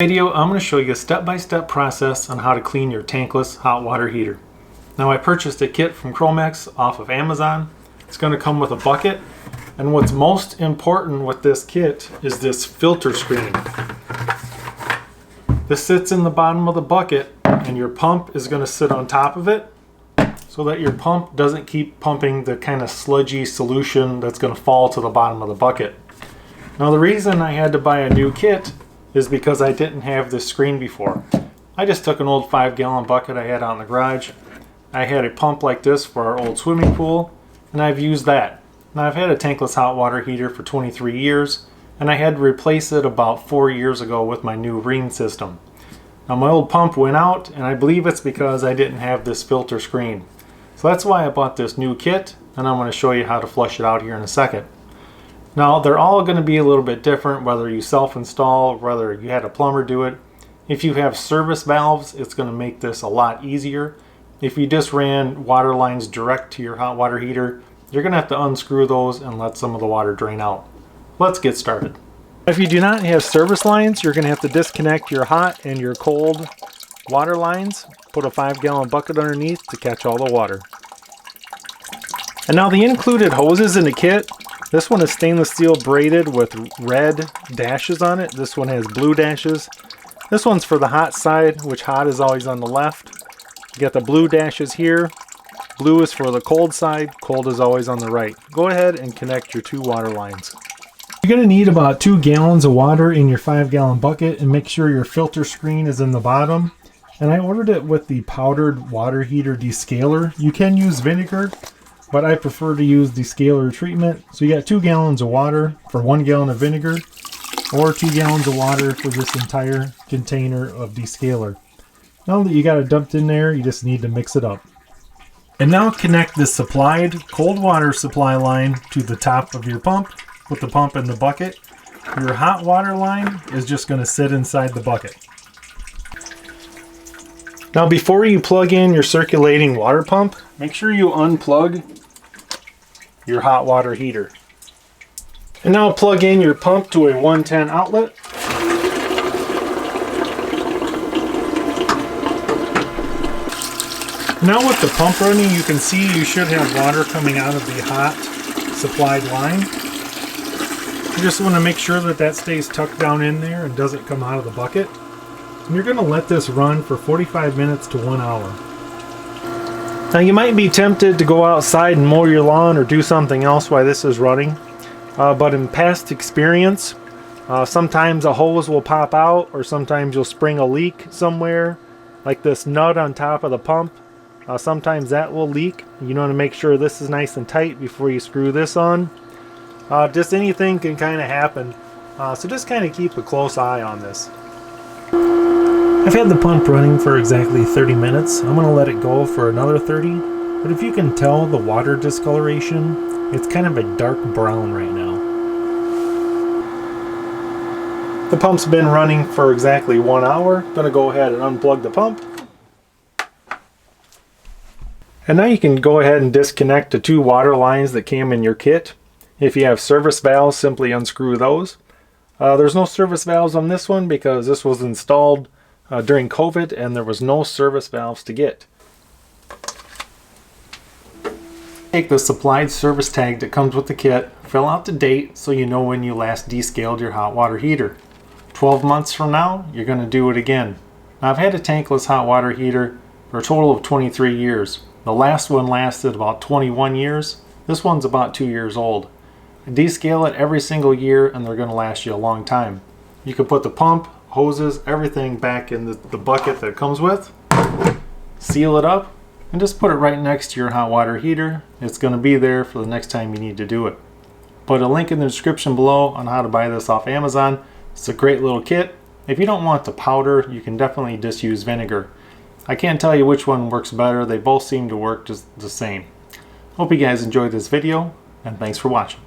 Video, I'm going to show you a step-by-step process on how to clean your tankless hot water heater. Now I purchased a kit from Chromex off of Amazon. It's going to come with a bucket, and what's most important with this kit is this filter screen. This sits in the bottom of the bucket and your pump is going to sit on top of it so that your pump doesn't keep pumping the kind of sludgy solution that's going to fall to the bottom of the bucket. Now the reason I had to buy a new kit is because I didn't have this screen before. I just took an old 5-gallon bucket I had out in the garage. I had a pump like this for our old swimming pool, and I've used that. Now I've had a tankless hot water heater for 23 years, and I had to replace it about 4 years ago with my new Rheem system. Now my old pump went out, and I believe it's because I didn't have this filter screen. So that's why I bought this new kit, and I'm going to show you how to flush it out here in a second. Now they're all going to be a little bit different, whether you self-install, whether you had a plumber do it. If you have service valves, it's going to make this a lot easier. If you just ran water lines direct to your hot water heater, you're going to have to unscrew those and let some of the water drain out. Let's get started. If you do not have service lines, you're going to have to disconnect your hot and your cold water lines. Put a 5-gallon bucket underneath to catch all the water. And now the included hoses in the kit. This one is stainless steel braided with red dashes on it. This one has blue dashes. This one's for the hot side, which hot is always on the left. You got the blue dashes here. Blue is for the cold side. Cold is always on the right. Go ahead and connect your two water lines. You're going to need about 2 gallons of water in your 5-gallon bucket, and make sure your filter screen is in the bottom. And I ordered it with the powdered water heater descaler. You can use vinegar, but I prefer to use the Descaler treatment. So you got 2 gallons of water for 1 gallon of vinegar, or 2 gallons of water for this entire container of Descaler. Now that you got it dumped in there, you just need to mix it up. And now connect the supplied cold water supply line to the top of your pump. Put the pump in the bucket. Your hot water line is just going to sit inside the bucket. Now before you plug in your circulating water pump, make sure you unplug your hot water heater. And now plug in your pump to a 110 outlet. Now with the pump running, you can see you should have water coming out of the hot supplied line. You just want to make sure that that stays tucked down in there and doesn't come out of the bucket. And you're going to let this run for 45 minutes to 1 hour. Now you might be tempted to go outside and mow your lawn or do something else while this is running. But in past experience, sometimes a hose will pop out, or sometimes you'll spring a leak somewhere, like this nut on top of the pump. Sometimes that will leak. You want to make sure this is nice and tight before you screw this on. Just anything can kind of happen. So just kind of keep a close eye on this. I've had the pump running for exactly 30 minutes. I'm going to let it go for another 30. But if you can tell the water discoloration, it's kind of a dark brown right now. The pump's been running for exactly 1 hour. I'm going to go ahead and unplug the pump. And now you can go ahead and disconnect the 2 water lines that came in your kit. If you have service valves, simply unscrew those. There's no service valves on this one because this was installed during COVID and there was no service valves to get. Take the supplied service tag that comes with the kit, fill out the date so you know when you last descaled your hot water heater. 12 months from now, you're going to do it again. Now, I've had a tankless hot water heater for a total of 23 years. The last one lasted about 21 years. This one's about 2 years old. Descale it every single year and they're going to last you a long time. You can put the pump, hoses, everything back in the bucket that it comes with, seal it up, and just put it right next to your hot water heater. It's going to be there for the next time you need to do it. Put a link in the description below on how to buy this off Amazon. It's a great little kit. If you don't want the powder, you can definitely just use vinegar. I can't tell you which one works better. They both seem to work just the same. Hope you guys enjoyed this video, and thanks for watching.